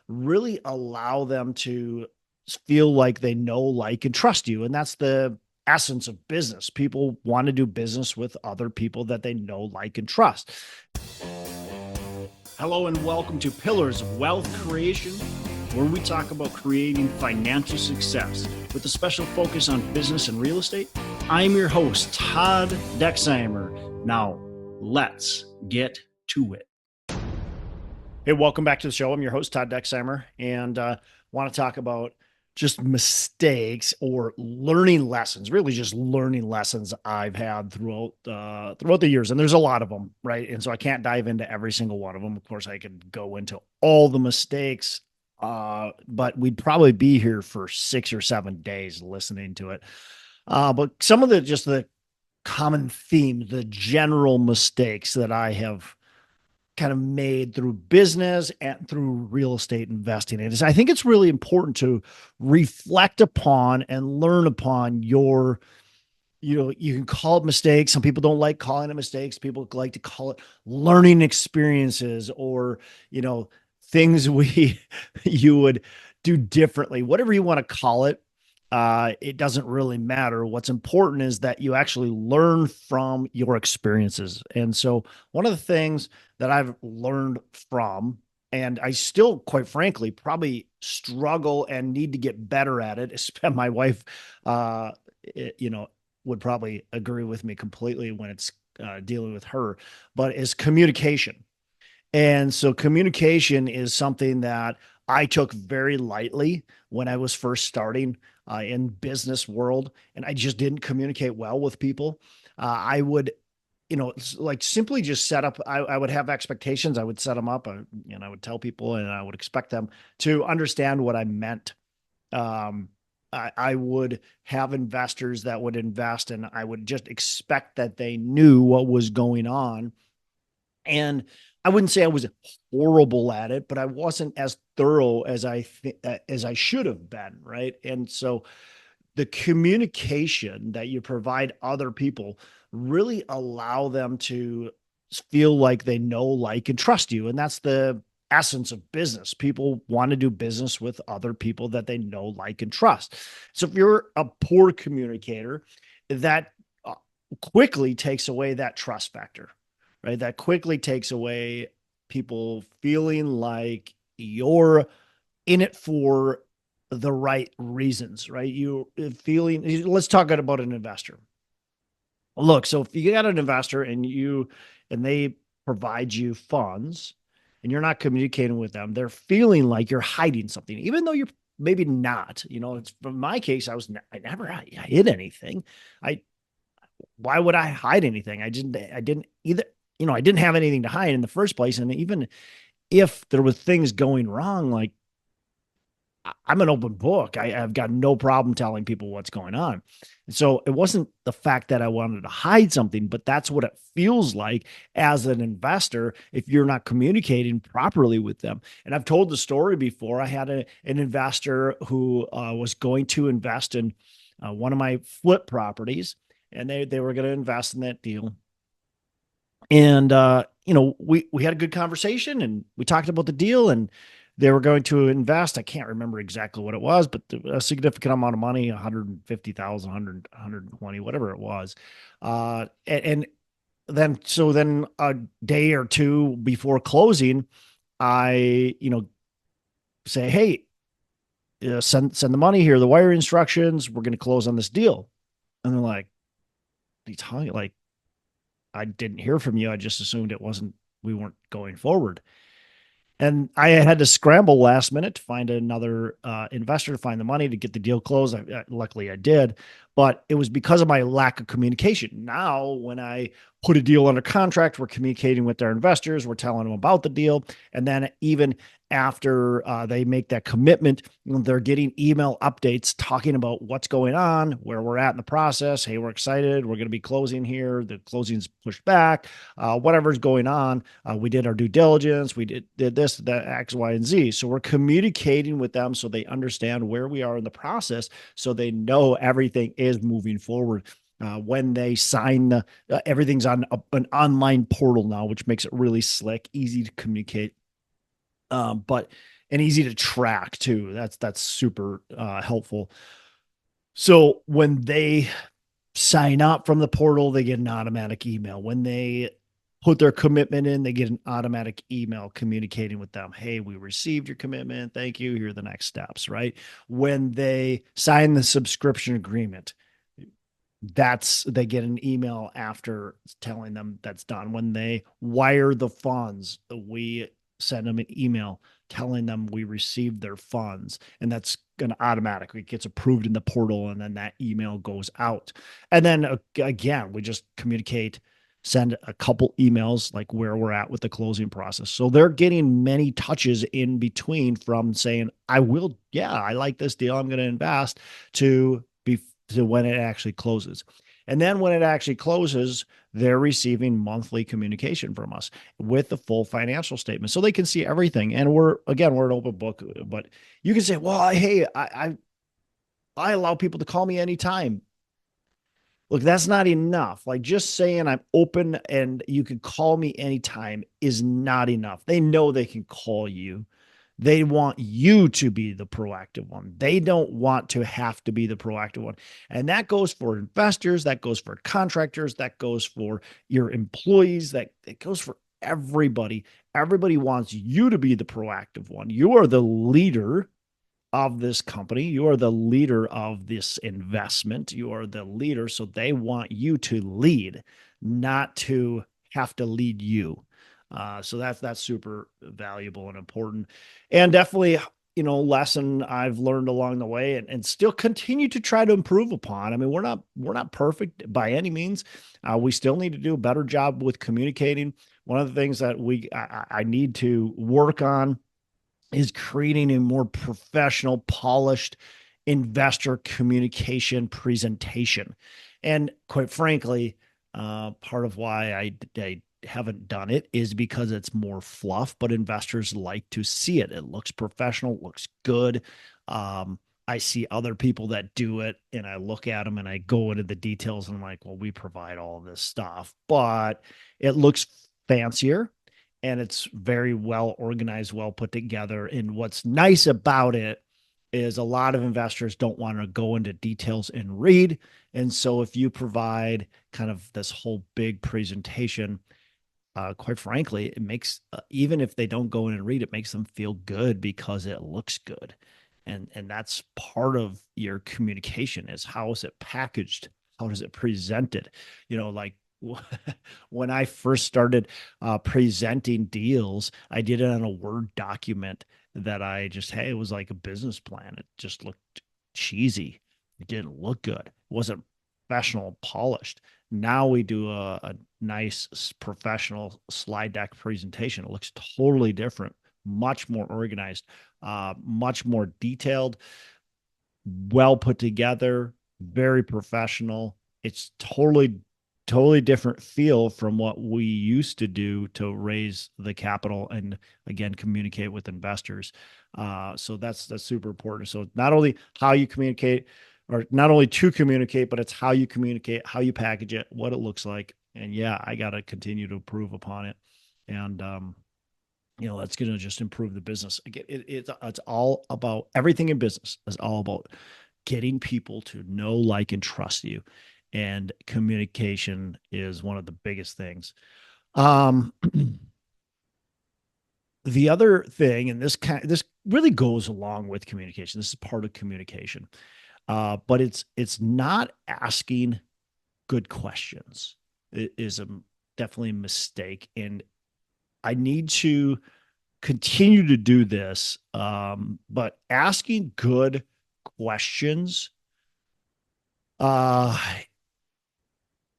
really allow them to feel like they know, like, and trust you. And that's the essence of business. People want to do business with other people that they know, like, and trust. Hello, and welcome to Pillars of Wealth Creation, where we talk about creating financial success with a special focus on business and real estate. I'm your host, Todd Dexheimer. Now, let's get to it. Hey, welcome back to the show. I'm your host, Todd Dexheimer, and want to talk about just mistakes or learning lessons, really just learning lessons I've had throughout the years. And there's a lot of them, right? And so I can't dive into every single one of them. Of course, I could go into all the mistakes, but we'd probably be here for 6 or 7 days listening to it. But some of the common themes, the general mistakes that I have kind of made through business and through real estate investing. And I think it's really important to reflect upon and learn upon your, you can call it mistakes. Some people don't like calling it mistakes. People like to call it learning experiences or, things you would do differently, whatever you want to call it. It doesn't really matter. What's important is that you actually learn from your experiences. And so one of the things that I've learned from, and I still, quite frankly, probably struggle and need to get better at it. My wife, uh, would probably agree with me completely when it's dealing with her, but is communication. And so communication is something that I took very lightly when I was first starting in business world, and I just didn't communicate well with people. I would, like simply just set up. I would have expectations. I would set them up, and I would tell people, and I would expect them to understand what I meant. I would have investors that would invest, and I would just expect that they knew what was going on. And I wouldn't say I was horrible at it, but I wasn't as thorough as I should have been, right? And so the communication that you provide other people really allow them to feel like they know, like, and trust you. And that's the essence of business. People want to do business with other people that they know, like, and trust. So if you're a poor communicator, that quickly takes away that trust factor, right? That quickly takes away people feeling like you're in it for the right reasons, right? You feeling, let's talk about an investor. Look, so if you got an investor and they provide you funds and you're not communicating with them, they're feeling like you're hiding something, even though you're maybe not. It's from my case, I never hid anything. I Why would I hide anything? I didn't either. I didn't have anything to hide in the first place. And even if there were things going wrong, like I'm an open book. I've got no problem telling people what's going on. And so it wasn't the fact that I wanted to hide something, but that's what it feels like as an investor if you're not communicating properly with them. And I've told the story before. I had an investor who was going to invest in one of my flip properties, and they were going to invest in that deal. And we had a good conversation, and we talked about the deal, and they were going to invest. I can't remember exactly what it was, but a significant amount of money, 150,000, 120, whatever it was. And then a day or two before closing, I, say, hey, send the money here, the wire instructions, we're going to close on this deal. And they're like, what are you talking? Like, I didn't hear from you. I just assumed we weren't going forward. And I had to scramble last minute to find another investor to find the money to get the deal closed. Luckily, I did, but it was because of my lack of communication. Now, when I put a deal under contract, we're communicating with their investors, we're telling them about the deal, and then even after they make that commitment, they're getting email updates talking about what's going on, where we're at in the process. Hey, we're excited. We're going to be closing here. The closing's pushed back. Whatever's going on. We did our due diligence. We did this, that, X, Y, and Z. So we're communicating with them so they understand where we are in the process, so they know everything is moving forward. When they sign, everything's on an online portal now, which makes it really slick, easy to communicate. But and easy to track too. That's super helpful. So when they sign up from the portal, they get an automatic email. When they put their commitment in, they get an automatic email communicating with them. Hey, we received your commitment. Thank you. Here are the next steps, right? When they sign the subscription agreement, they get an email after telling them that's done. When they wire the funds, we send them an email telling them we received their funds, and that's going to automatically gets approved in the portal, and then that email goes out. And then again, we just communicate, send a couple emails like where we're at with the closing process. So they're getting many touches in between from saying, I will, yeah, I like this deal, I'm going to invest, to be to when it actually closes. And then when it actually closes, they're receiving monthly communication from us with the full financial statement. So they can see everything. And we're an open book, but you can say, well, hey, I allow people to call me anytime. Look, that's not enough. Like just saying I'm open and you can call me anytime is not enough. They know they can call you. They want you to be the proactive one. They don't want to have to be the proactive one. And that goes for investors, that goes for contractors, that goes for your employees, that it goes for everybody. Everybody wants you to be the proactive one. You are the leader of this company. You are the leader of this investment. You are the leader. So they want you to lead, not to have to lead you. So that's super valuable and important, and definitely, lesson I've learned along the way, and still continue to try to improve upon. I mean, we're not perfect by any means. We still need to do a better job with communicating. One of the things that I need to work on is creating a more professional, polished investor communication presentation. And quite frankly, part of why I haven't done it is because it's more fluff, but investors like to see it. It looks professional, looks good. I see other people that do it, and I look at them and I go into the details, and I'm like, well, we provide all this stuff, but it looks fancier and it's very well organized, well put together. And what's nice about it is a lot of investors don't want to go into details and read. And so if you provide kind of this whole big presentation, quite frankly, it makes, even if they don't go in and read, it makes them feel good because it looks good. And that's part of your communication, is how is it packaged? How is it presented? Like when I first started presenting deals, I did it on a Word document that hey, it was like a business plan. It just looked cheesy. It didn't look good. It wasn't professional, polished. Now we do a nice professional slide deck presentation. It looks totally different, much more organized, much more detailed, well put together, very professional. It's totally different feel from what we used to do to raise the capital and, again, communicate with investors. So that's super important. So not only how you communicate, or not only to communicate, but it's how you communicate, how you package it, what it looks like. And yeah, I got to continue to improve upon it. And, that's going to just improve the business. Again, it's all about, everything in business is all about getting people to know, like, and trust you. And communication is one of the biggest things. The other thing, and this really goes along with communication. This is part of communication, but it's not asking good questions. It is definitely a mistake, and I need to continue to do this. But asking good questions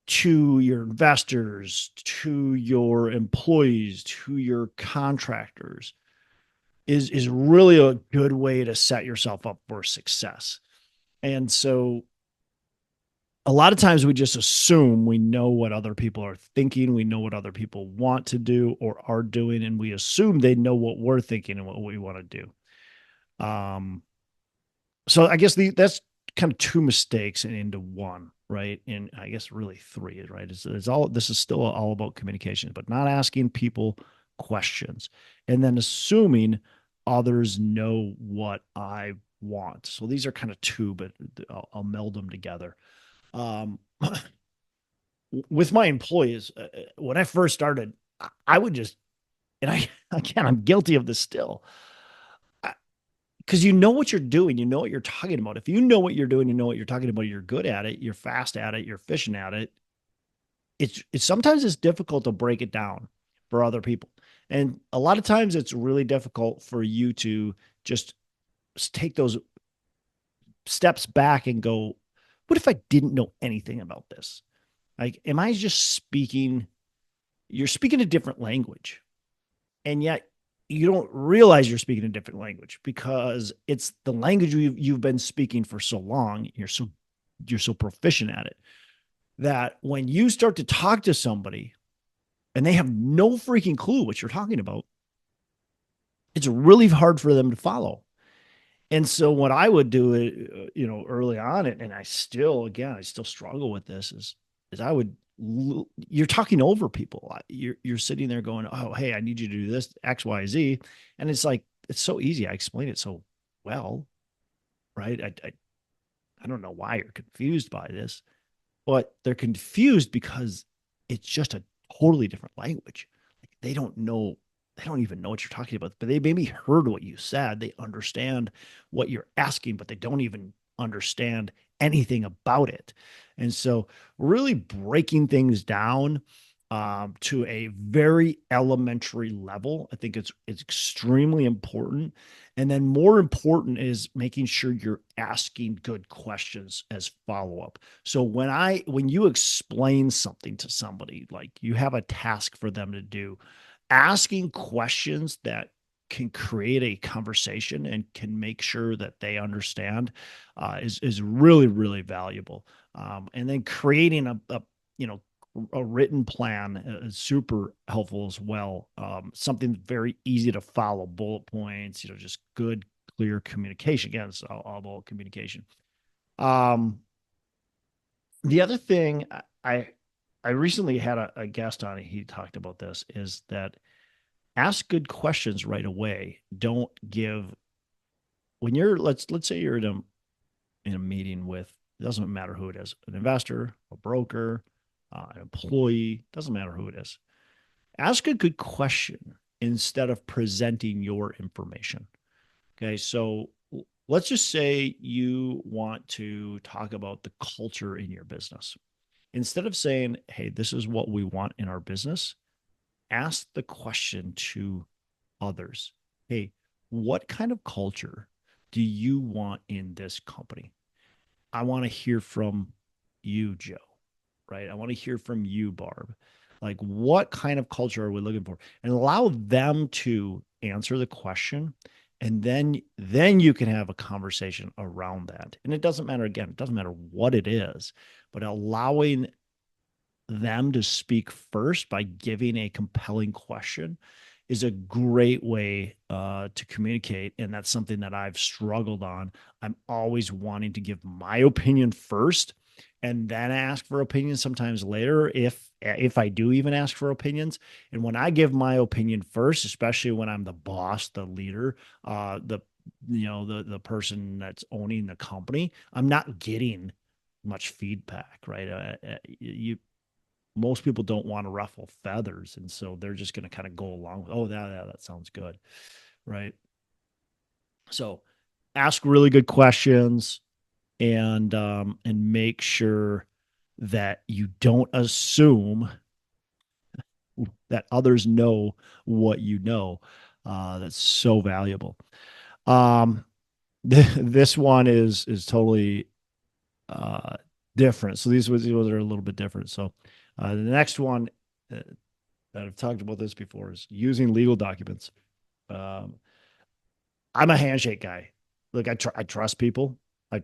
to your investors, to your employees, to your contractors is really a good way to set yourself up for success. And so a lot of times we just assume we know what other people are thinking, we know what other people want to do or are doing, and we assume they know what we're thinking and what we want to do. So I guess that's kind of two mistakes into one, right? And I guess really three, right? This is still all about communication, but not asking people questions, and then assuming others know what I want. So these are kind of two, but I'll meld them together. Um, with my employees, when I first started, I would just, and I, again, I'm guilty of this still, because you know what you're doing, you know what you're talking about. If you know what you're doing, you know what you're talking about, you're good at it, you're fast at it, you're efficient at it. It's sometimes it's difficult to break it down for other people, and a lot of times it's really difficult for you to just take those steps back and go, what if I didn't know anything about this? Like, am I just speaking? You're speaking a different language, and yet you don't realize you're speaking a different language because it's the language you've been speaking for so long. You're so proficient at it that when you start to talk to somebody and they have no freaking clue what you're talking about, it's really hard for them to follow. And so what I would do, early on, and I still struggle with this is you're talking over people. You're sitting there going, oh, hey, I need you to do this X, Y, Z. And it's like, it's so easy. I explain it so well, right? I don't know why you're confused by this, but they're confused because it's just a totally different language. Like they don't even know what you're talking about, but they maybe heard what you said. They understand what you're asking, but they don't even understand anything about it. And so, really breaking things down to a very elementary level, I think it's extremely important. And then more important is making sure you're asking good questions as follow up. So when you explain something to somebody, like you have a task for them to do, asking questions that can create a conversation and can make sure that they understand is really really valuable. And then creating a written plan is super helpful as well. Something very easy to follow, bullet points, just good clear communication. Again, it's all about communication. Um, the other thing I I recently had a guest on. He talked about this is that ask good questions right away. Don't give when you're let's say you're in a meeting with, it doesn't matter who it is, an investor, a broker, an employee, doesn't matter who it is. Ask a good question instead of presenting your information. Okay, so let's just say you want to talk about the culture in your business. Instead of saying, hey, this is what we want in our business, ask the question to others. Hey, what kind of culture do you want in this company? I want to hear from you, Joe, right? I want to hear from you, Barb. Like, what kind of culture are we looking for? And allow them to answer the question. And then you can have a conversation around that. And it doesn't matter, again, it doesn't matter what it is, but allowing them to speak first by giving a compelling question is a great way to communicate. And that's something that I've struggled on. I'm always wanting to give my opinion first and then ask for opinions sometimes later, if I do even ask for opinions. And when I give my opinion first, especially when I'm the boss, the leader, the person that's owning the company, I'm not getting much feedback, right? Most people don't want to ruffle feathers, and so they're just going to kind of go along with, oh, that sounds good, right? So ask really good questions, and make sure that you don't assume that others know what you know. That's so valuable. um this one is totally uh different. So these are a little bit different. So the next one, that I've talked about this before, is using legal documents. Um, I'm a handshake guy. Look, I trust people. I,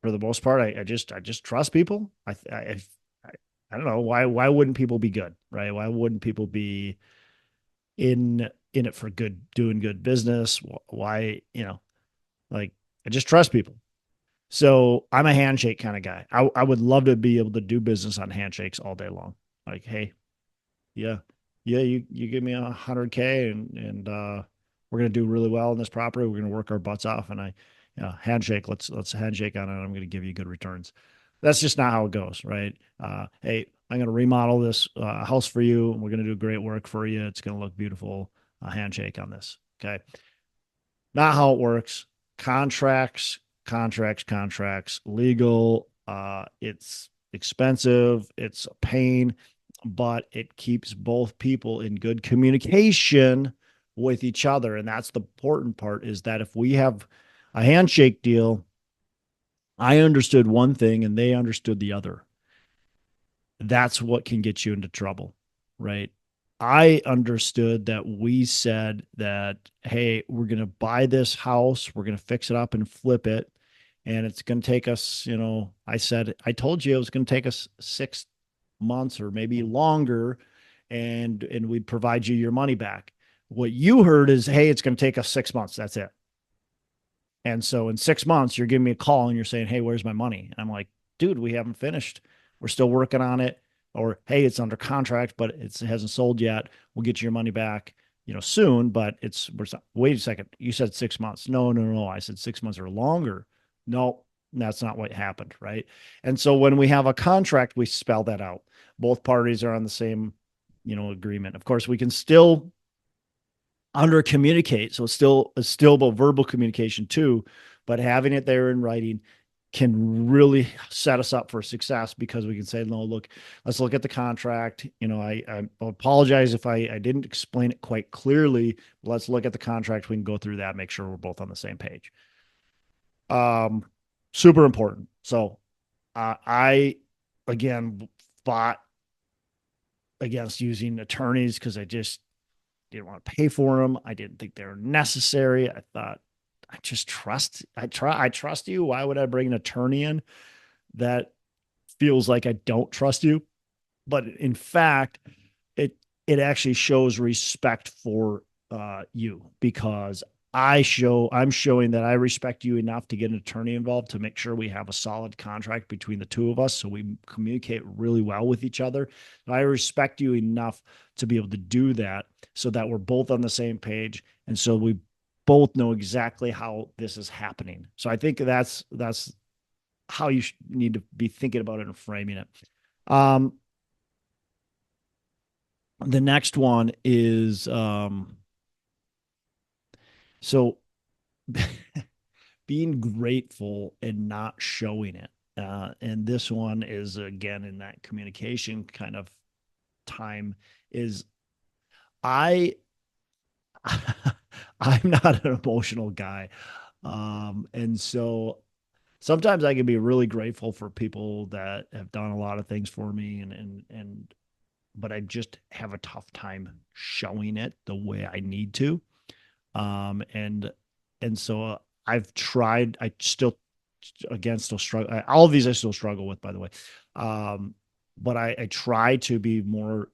for the most part, I just trust people. I I don't know why wouldn't people be good, right? Why wouldn't people be in it for good, doing good business? Why, like, I just trust people. So I'm a handshake kind of guy. I would love to be able to do business on handshakes all day long. Like, hey, yeah, yeah, you give me 100K and we're going to do really well in this property. We're going to work our butts off, and handshake. Let's handshake on it. I'm going to give you good returns. That's just not how it goes, right? Hey, I'm going to remodel this house for you, and we're going to do great work for you. It's going to look beautiful. Handshake on this. Okay. Not how it works. Contracts, legal. It's expensive. It's a pain, but it keeps both people in good communication with each other. And that's the important part, is that if we have a handshake deal, I understood one thing and they understood the other. That's what can get you into trouble, right? I understood that we said that, hey, we're going to buy this house, we're going to fix it up and flip it. And it's going to take us, I told you it was going to take us 6 months or maybe longer, and we'd provide you your money back. What you heard is, hey, it's going to take us 6 months. That's it. And so in 6 months, you're giving me a call and you're saying, hey, where's my money? And I'm like, dude, we haven't finished. We're still working on it. Or, hey, it's under contract, but it hasn't sold yet. We'll get you your money back, soon, but wait a second. You said 6 months. No. I said 6 months or longer. No, that's not what happened. Right. And so when we have a contract, we spell that out. Both parties are on the same, agreement. Of course, we can still under communicate. So it's still about verbal communication too, but having it there in writing can really set us up for success, because we can say, no, look, let's look at the contract. I apologize if I didn't explain it quite clearly. Let's look at the contract. We can go through that, make sure we're both on the same page. Super important. So I, again, fought against using attorneys because I just didn't want to pay for them. I didn't think they were necessary. I thought, I trust you. Why would I bring an attorney in that feels like I don't trust you? But in fact, it actually shows respect for you, because I'm showing that I respect you enough to get an attorney involved to make sure we have a solid contract between the two of us, so we communicate really well with each other. And I respect you enough to be able to do that, so that we're both on the same page, and so we both know exactly how this is happening. So I think that's how you need to be thinking about it and framing it. The next one is so being grateful and not showing it. And this one is, again, in that communication kind of time, is I I'm not an emotional guy. And so sometimes I can be really grateful for people that have done a lot of things for me, but I just have a tough time showing it the way I need to. And so I've tried, still struggle. All of these I still struggle with, by the way. But I try to be more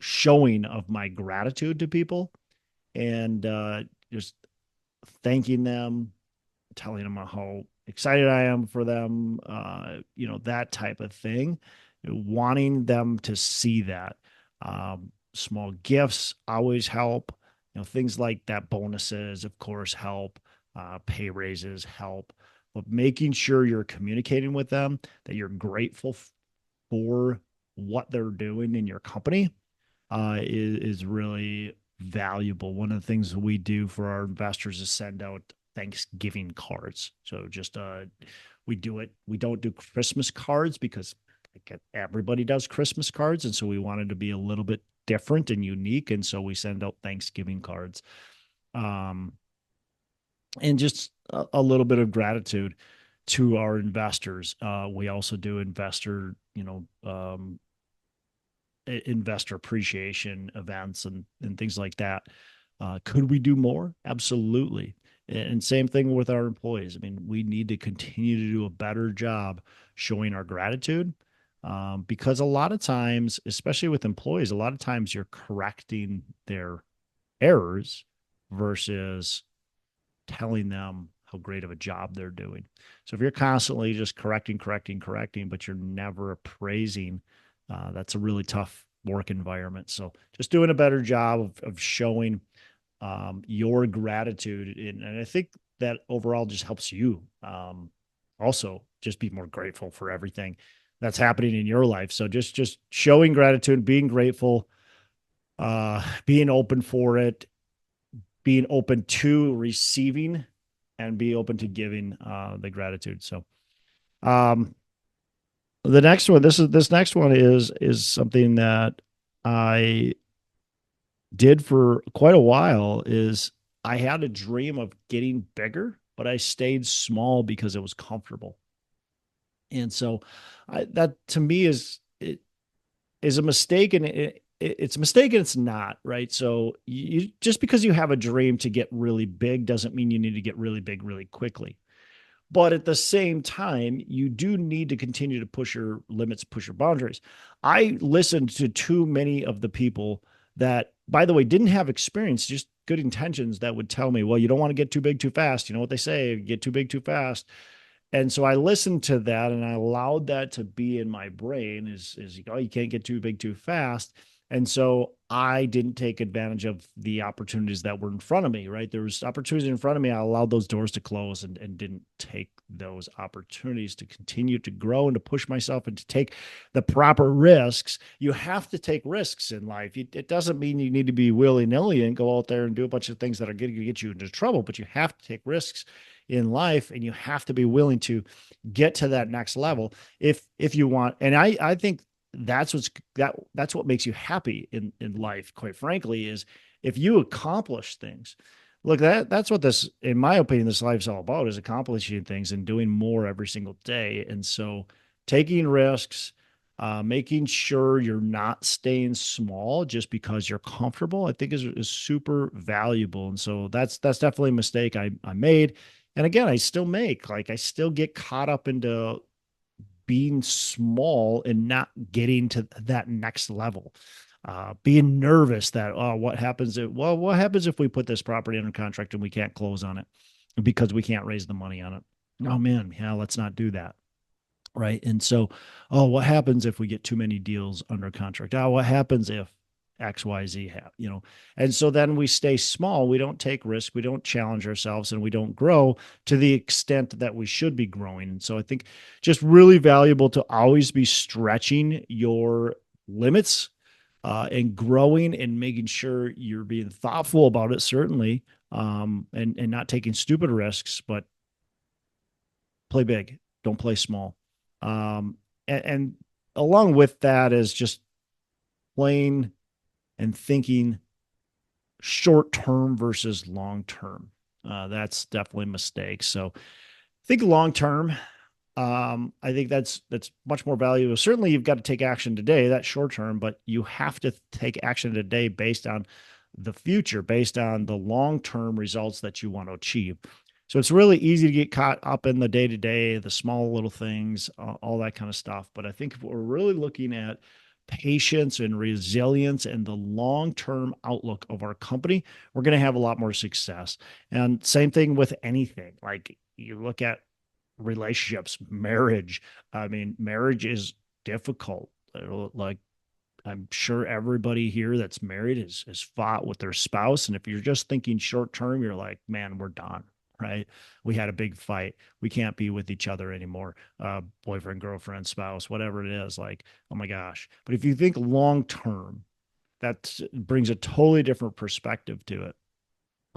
showing of my gratitude to people, and just thanking them, telling them how excited I am for them, that type of thing, wanting them to see that. Small gifts always help, things like that. Bonuses, of course, help. Pay raises help, but making sure you're communicating with them that you're grateful for what they're doing in your company is really valuable. One of the things we do for our investors is send out Thanksgiving cards. So just we don't do Christmas cards because everybody does Christmas cards, and so we wanted to be a little bit different and unique, and so we send out Thanksgiving cards, and just a little bit of gratitude to our investors. We also do investor appreciation events and things like that. Could we do more? Absolutely. And same thing with our employees. I mean, we need to continue to do a better job showing our gratitude, because a lot of times, especially with employees, a lot of times you're correcting their errors versus telling them how great of a job they're doing. So if you're constantly just correcting, but you're never appraising, that's a really tough work environment. So just doing a better job of showing your gratitude. And I think that overall just helps you also just be more grateful for everything that's happening in your life. So just showing gratitude, being grateful, being open for it, being open to receiving, and be open to giving the gratitude. So um, the next one, this next one is something that I did for quite a while. Is I had a dream of getting bigger, but I stayed small because it was comfortable. And so that to me is a mistake, and it's a mistake and it's not, right? So you just because you have a dream to get really big doesn't mean you need to get really big really quickly. But at the same time, you do need to continue to push your limits, push your boundaries. I listened to too many of the people that, by the way, didn't have experience, just good intentions, that would tell me, well, you don't want to get too big too fast. You know what they say, get too big too fast. And so I listened to that and I allowed that to be in my brain is oh, you can't get too big too fast. And so I didn't take advantage of the opportunities that were in front of me, right? There was opportunities in front of me. I allowed those doors to close and didn't take those opportunities to continue to grow and to push myself and to take the proper risks. You have to take risks in life. It doesn't mean you need to be willy-nilly and go out there and do a bunch of things that are going to get you into trouble, but you have to take risks in life, and you have to be willing to get to that next level if you want. And I think that's what makes you happy in life, quite frankly, is if you accomplish things. Look, that's what this, in my opinion, this life's all about, is accomplishing things and doing more every single day. And so taking risks, making sure you're not staying small just because you're comfortable, I think is super valuable. And so that's definitely a mistake I made. And again, I still make, like, I still get caught up into being small and not getting to that next level. Being nervous that, oh, what happens if we put this property under contract and we can't close on it because we can't raise the money on it? Oh man, yeah, let's not do that. Right. And so, oh, what happens if we get too many deals under contract? Oh, what happens if XYZ have? And so then we stay small. We don't take risks. We don't challenge ourselves, and we don't grow to the extent that we should be growing. And so I think just really valuable to always be stretching your limits and growing and making sure you're being thoughtful about it, certainly, and not taking stupid risks, but play big, don't play small. And along with that is just playing and thinking short term versus long term. That's definitely a mistake. So think long term. I think that's much more valuable. Certainly, you've got to take action today. That's short term, but you have to take action today based on the future, based on the long term results that you want to achieve. So it's really easy to get caught up in the day to day, the small little things, all that kind of stuff. But I think if we're really looking at patience and resilience and the long term outlook of our company, we're going to have a lot more success. And same thing with anything. Like, you look at relationships, marriage. I mean, marriage is difficult. Like, I'm sure everybody here that's married has fought with their spouse. And if you're just thinking short term, you're like, man, we're done. Right. We had a big fight. We can't be with each other anymore. Boyfriend, girlfriend, spouse, whatever it is. Like, oh my gosh. But if you think long term, that brings a totally different perspective to it.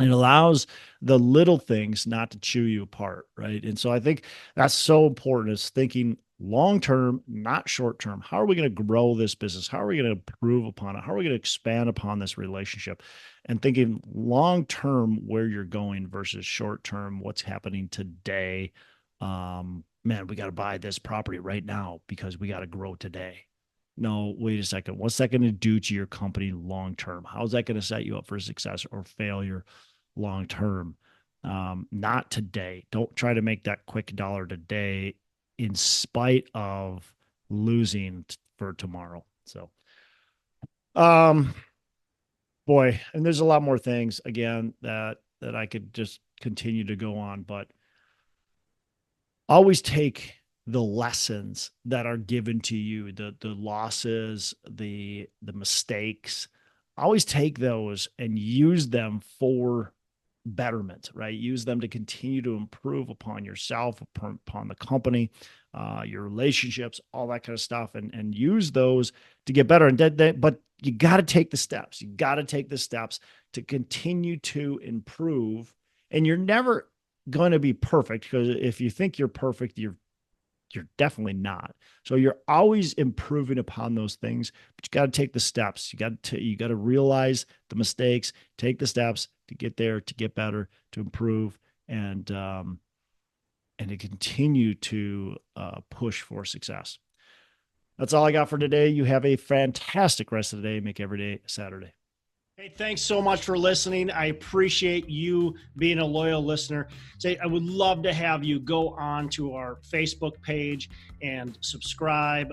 It allows the little things not to chew you apart, right? And so I think that's so important, is thinking long term, not short term. How are we going to grow this business? How are we going to improve upon it? How are we going to expand upon this relationship? And thinking long term where you're going versus short term, what's happening today. Man, we got to buy this property right now because we got to grow today. No, wait a second. What's that going to do to your company long term? How's that going to set you up for success or failure long term? Not today. Don't try to make that quick dollar today in spite of losing for tomorrow. So, um, boy, and there's a lot more things again that I could just continue to go on, but always take the lessons that are given to you, the losses, the mistakes, always take those and use them for betterment, right? Use them to continue to improve upon yourself, upon the company, your relationships, all that kind of stuff, and use those to get better. But you got to take the steps. You got to take the steps to continue to improve. And you're never going to be perfect, because if you think you're perfect, you're definitely not. So you're always improving upon those things, but you got to take the steps. You got to realize the mistakes, take the steps to get there, to get better, to improve, and to continue to push for success. That's all I got for today. You have a fantastic rest of the day. Make every day a Saturday. Hey, thanks so much for listening. I appreciate you being a loyal listener. I would love to have you go on to our Facebook page and subscribe,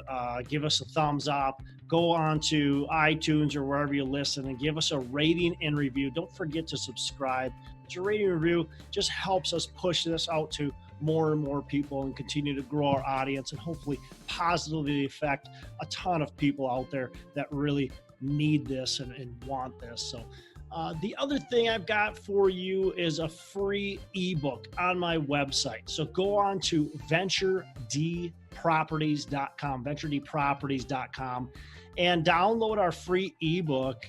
give us a thumbs up, go on to iTunes or wherever you listen and give us a rating and review. Don't forget to subscribe. Your rating and review just helps us push this out to more and more people and continue to grow our audience and hopefully positively affect a ton of people out there that really need this and want this. So the other thing I've got for you is a free ebook on my website. So go on to venturedproperties.com, and download our free ebook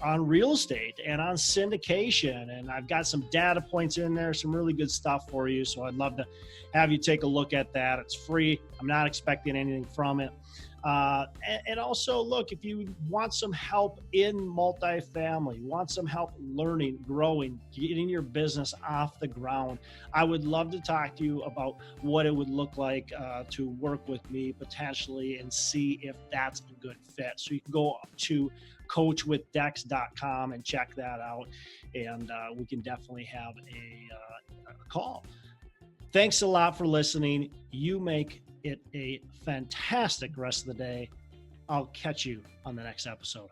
on real estate and on syndication. And I've got some data points in there, some really good stuff for you. So I'd love to have you take a look at that. It's free. I'm not expecting anything from it. And also, look, if you want some help in multifamily, want some help learning, growing, getting your business off the ground, I would love to talk to you about what it would look like to work with me potentially and see if that's a good fit. So you can go to coachwithdex.com and check that out, and we can definitely have a call. Thanks a lot for listening. You make it a fantastic rest of the day. I'll catch you on the next episode.